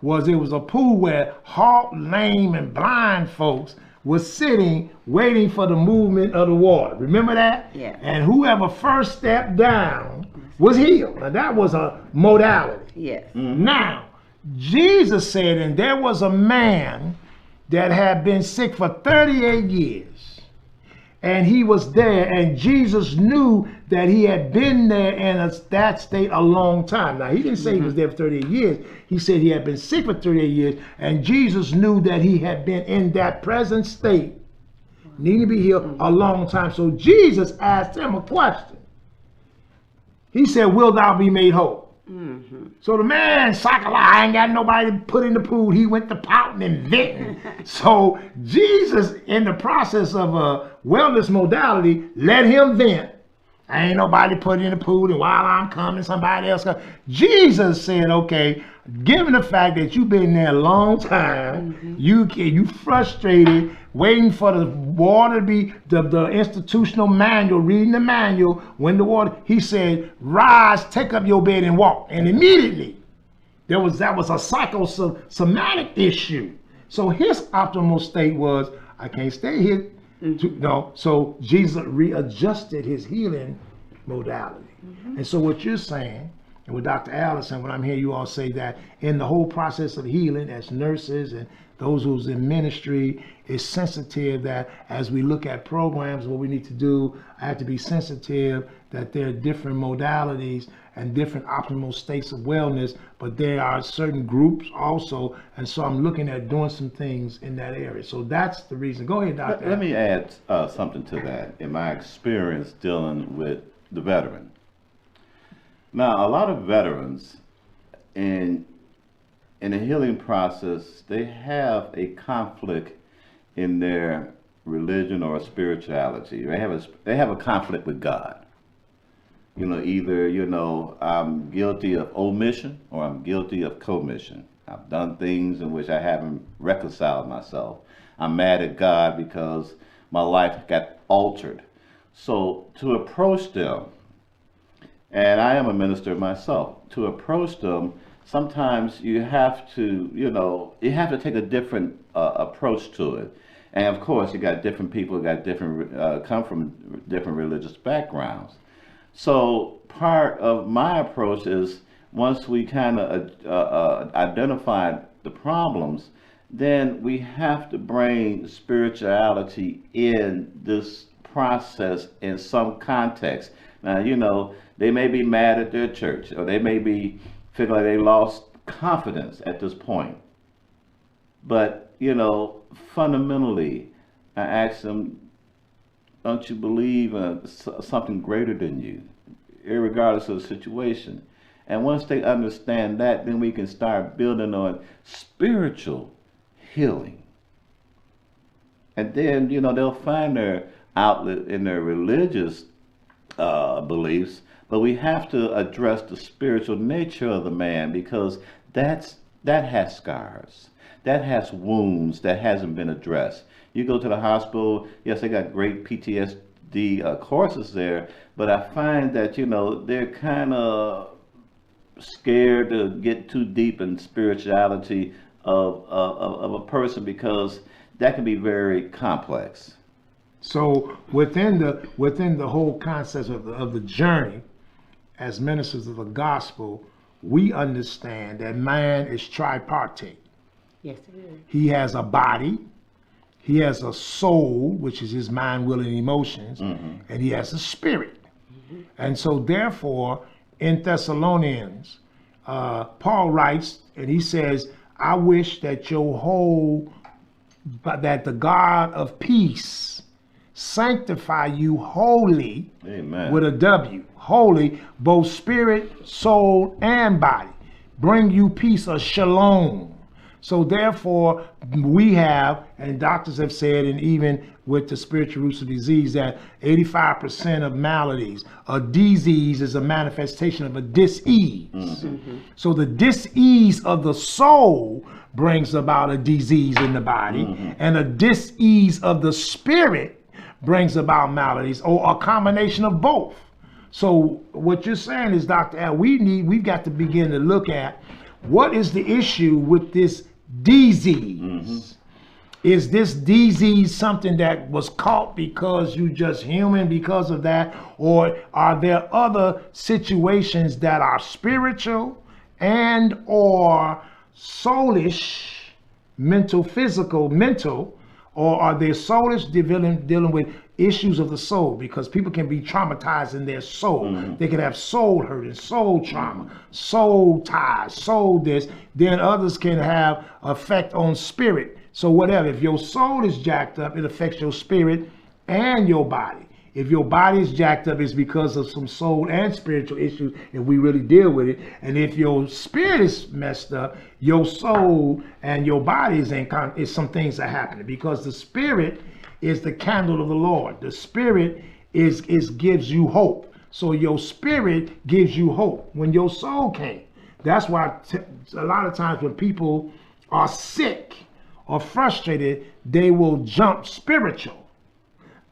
was, it was a pool where halt, lame, and blind folks was sitting waiting for the movement of the water. Remember that? Yeah. And whoever first stepped down was healed. Now that was a modality. Yes. Now, Jesus said, and there was a man that had been sick for 38 years. And he was there, and Jesus knew that he had been there in that state a long time. Now, he didn't say he was there for 38 years. He said he had been sick for 38 years, and Jesus knew that he had been in that present state, needing to be healed, a long time. So Jesus asked him a question. He said, will thou be made whole? So the man, I ain't got nobody to put in the pool. He went to pouting and venting. So Jesus, in the process of a wellness modality, let him vent. Ain't nobody put in the pool, and while I'm coming, somebody else comes. Jesus said, okay, given the fact that you've been there a long time, you frustrated, waiting for the water to be, the institutional manual, reading the manual, when the water, he said, rise, take up your bed and walk. And immediately, that was a psychosomatic issue. So his optimal state was, I can't stay here. So Jesus readjusted his healing modality. And so what you're saying, and with Dr. Allison, when I'm hearing you all say that in the whole process of healing, as nurses and those who's in ministry, is sensitive that as we look at programs, what we need to do, I have to be sensitive that there are different modalities and different optimal states of wellness, but there are certain groups also, and so I'm looking at doing some things in that area. So that's the reason. Go ahead, Dr. Let me add something to that in my experience dealing with the veteran. Now, a lot of veterans in the healing process, they have a conflict in their religion or spirituality. They have a conflict with God. You know, either, you know, I'm guilty of omission or I'm guilty of commission. I've done things in which I haven't reconciled myself. I'm mad at God because my life got altered. So to approach them, and I am a minister myself, to approach them, sometimes you have to, you know, you have to take a different approach to it. And of course, you got different people who got different, come from different religious backgrounds. So part of my approach is, once we kind of identify the problems, then we have to bring spirituality in this process in some context. Now, you know, they may be mad at their church, or they may be feeling like they lost confidence at this point. But, you know, fundamentally, I ask them, don't you believe in something greater than you, irregardless of the situation? And once they understand that, then we can start building on spiritual healing. And then, you know, they'll find their outlet in their religious beliefs, but we have to address the spiritual nature of the man, because that has scars, that has wounds that hasn't been addressed. You go to the hospital, yes, they got great PTSD courses there, but I find that, you know, they're kind of scared to get too deep in spirituality of a person, because that can be very complex. So within the whole concept of the journey, as ministers of the gospel, we understand that man is tripartite. Yes, it is. He has a body, he has a soul, which is his mind, will, and emotions, and he has a spirit. And so therefore, in Thessalonians, Paul writes, and he says, I wish that that the God of peace sanctify you wholly. Amen. With a W, holy, both spirit, soul, and body. Bring you peace, or shalom. So therefore, we have, and doctors have said, and even with the spiritual roots of disease, that 85% of maladies, a disease is a manifestation of a dis-ease. So the dis-ease of the soul brings about a disease in the body, and a dis-ease of the spirit brings about maladies, or a combination of both. So what you're saying is, Dr. Al, we've got to begin to look at what is the issue with this disease. Is this disease something that was caught because you just human because of that, or are there other situations that are spiritual and or soulish, mental, or are they soulish, dealing with issues of the soul? Because people can be traumatized in their soul. They can have soul hurt and soul trauma, soul ties, soul this. Then others can have effect on spirit. So whatever, if your soul is jacked up, it affects your spirit and your body. If your body is jacked up, it's because of some soul and spiritual issues, if we really deal with it. And if your spirit is messed up, your soul and your body is some things that happen. Because the spirit is the candle of the Lord. The spirit gives you hope. So your spirit gives you hope when your soul can't. That's why a lot of times when people are sick or frustrated, they will jump spiritual.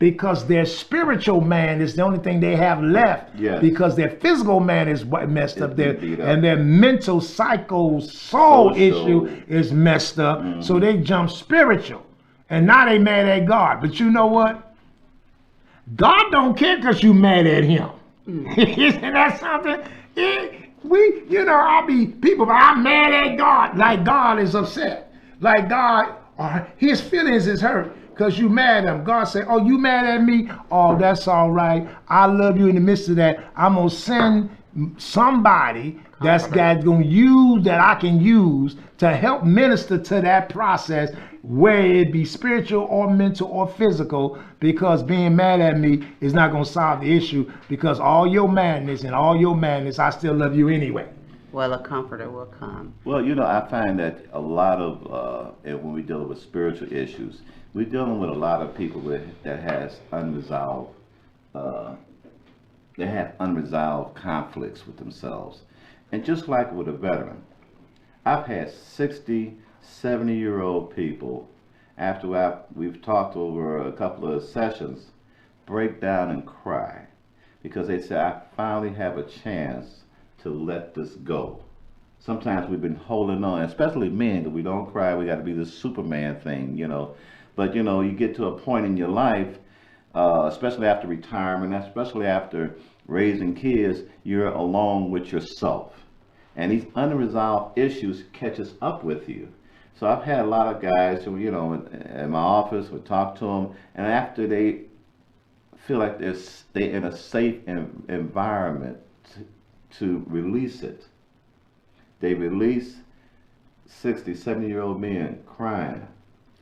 Because their spiritual man is the only thing they have left. Yes. Because their physical man is messed up there, and their mental, soul issue is messed up. So they jump spiritual, and now they mad at God. But you know what? God don't care because you mad at him. Isn't that something? I'll be people, but I'm mad at God. Like God is upset. Like God, his feelings is hurt. Because you mad at him. God say, oh, you mad at me? Oh, that's all right. I love you. In the midst of that, I'm going to send somebody that's going to use, that I can use to help minister to that process, where it be spiritual or mental or physical, because being mad at me is not going to solve the issue, because all your madness, I still love you anyway. Well, a comforter will come. Well, I find that a lot of, when we deal with spiritual issues, we're dealing with a lot of people that have unresolved conflicts with themselves. And just like with a veteran, I've had 60, 70-year-old people, after we've talked over a couple of sessions, break down and cry because they say, I finally have a chance to let this go. Sometimes we've been holding on, especially men, that we don't cry. We got to be this Superman thing, But, you get to a point in your life, especially after retirement, especially after raising kids, you're alone with yourself. And these unresolved issues catches up with you. So I've had a lot of guys who, in my office, would talk to them, and after they feel like they're in a safe environment to release it, they release 60, 70-year-old men crying.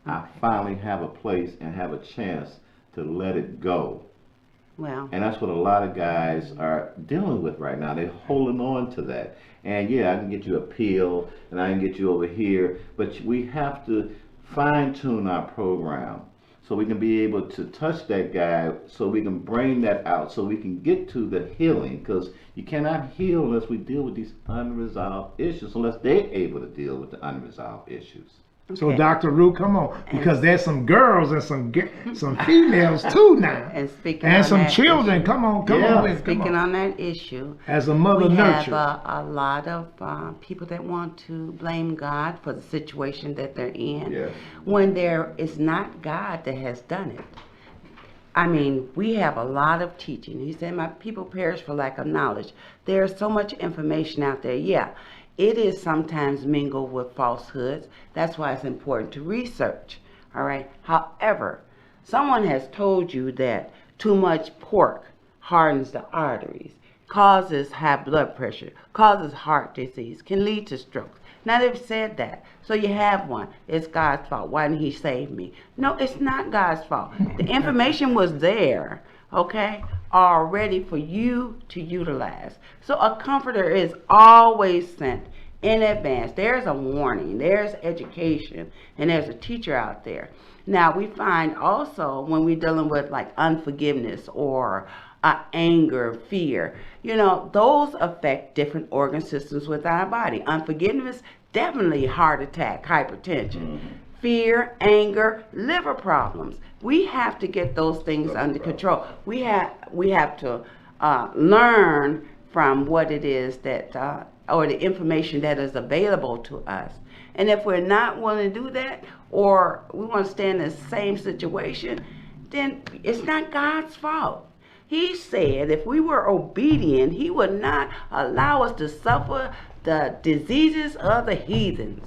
I finally have a place and have a chance to let it go. Well, and that's what a lot of guys are dealing with right now. They're holding on to that. And yeah, I can get you a pill and I can get you over here, but we have to fine tune our program so we can be able to touch that guy, so we can bring that out, so we can get to the healing, because you cannot heal unless we deal with these unresolved issues, unless they're able to deal with the unresolved issues. So, Okay. Dr. Ruth, come on, because there's some girls and some females too now, And speaking and on some that children. issue, Come on with it. Come speaking on. on that issue, As a mother we nurture. have a lot of people that want to blame God for the situation that they're in, Yes. when there is not God that has done it. I mean, we have a lot of teaching. He said, my people perish for lack of knowledge. There's so much information out there. Yeah, it is sometimes mingled with falsehoods. That's why it's important to research. All right. However, someone has told you that too much pork hardens the arteries, causes high blood pressure, causes heart disease, can lead to strokes. Now they've said that. So you have one. It's God's fault. Why didn't he save me? No, it's not God's fault. The information was there, okay, already for you to utilize. So a comforter is always sent in advance. There's a warning, there's education, and there's a teacher out there. Now we find also when we're dealing with like unforgiveness or anger, fear, those affect different organ systems within our body. Unforgiveness, definitely heart attack, hypertension. Fear, anger, liver problems. We have to get those things under control. We have to learn from what it is that, or the information that is available to us. And if we're not willing to do that, or we want to stay in the same situation, then it's not God's fault. He said if we were obedient, he would not allow us to suffer the diseases of the heathens.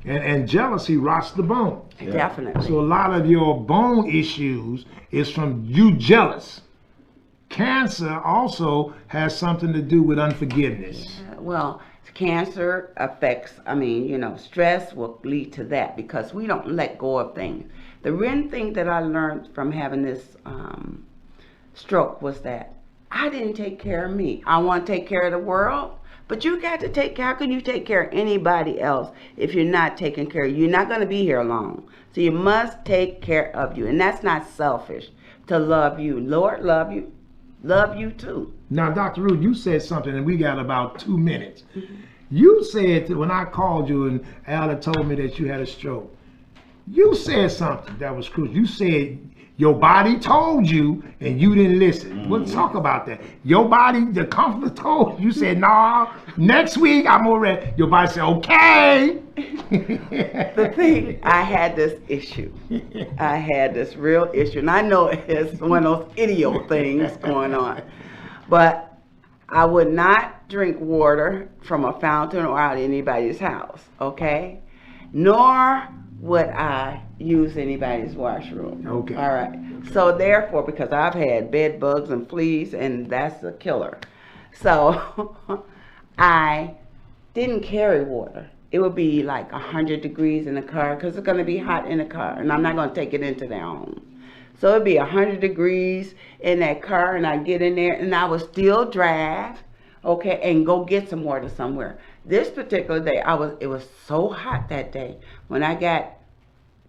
And jealousy rots the bone. Definitely. So a lot of your bone issues is from you jealous. Cancer also has something to do with unforgiveness. Well, cancer affects, stress will lead to that because we don't let go of things. The real thing that I learned from having this stroke was that I didn't take care of me. I want to take care of the world, but you got to how can you take care of anybody else if you're not taking care of you? You're not going to be here long. So you must take care of you. And that's not selfish to love you. Lord, love you too. Now, Dr. Ruth, you said something, and we got about 2 minutes. You said that when I called you and Alan told me that you had a stroke, you said something that was crucial. You said your body told you and you didn't listen. We'll talk about that. Your body, the comforter told you, said, no, next week I'm already. Your body said, okay. The thing, I had this issue. I had this real issue. And I know it's one of those idiot things going on. But I would not drink water from a fountain or out of anybody's house, okay? Nor would I use anybody's washroom. Okay. All right. So therefore, because I've had bed bugs and fleas, and that's a killer. So I didn't carry water. It would be like 100 degrees in the car because it's going to be hot in the car, and I'm not going to take it into their home. So it'd be 100 degrees in that car, and I get in there, and I would still drive, okay, and go get some water somewhere. This particular day, it was so hot that day. When I got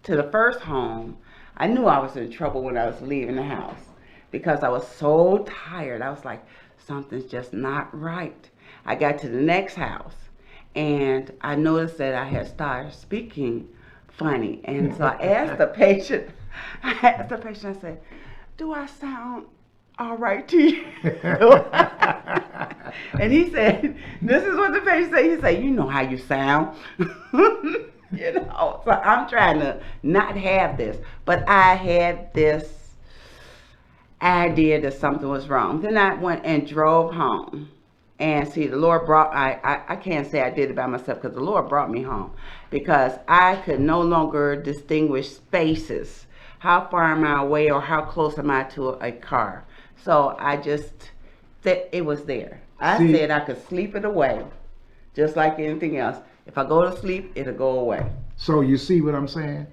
to the first home, I knew I was in trouble when I was leaving the house because I was so tired. I was like, something's just not right. I got to the next house, and I noticed that I had started speaking funny. And so I asked the patient, I said, do I sound all right to you? And he said, this is what the patient said. He said, you know how you sound. So I'm trying to not have this. But I had this idea that something was wrong. Then I went and drove home. And see, the Lord I can't say I did it by myself because the Lord brought me home. Because I could no longer distinguish spaces. How far am I away or how close am I to a car? So I just, it was there. I said I could sleep it away, just like anything else. If I go to sleep, it'll go away. So you see what I'm saying?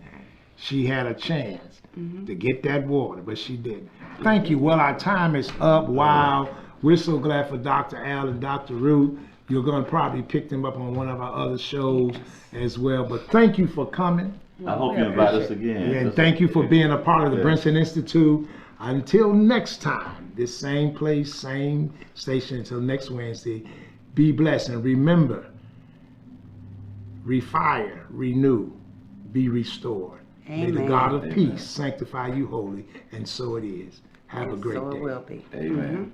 She had a chance to get that water, but she didn't. Thank you. Well, our time is up. Wow. We're so glad for Dr. Al and Dr. Ruth. You're going to probably pick them up on one of our other shows as well. But thank you for coming. I hope you invite us again. Yeah, and thank you for being a part of the Brinson Institute. Until next time, this same place, same station, until next Wednesday, be blessed. And remember, refire, renew, be restored. May the Amen. God of Amen. peace sanctify you wholly, and so it is. Have a great So day. it will be. Amen.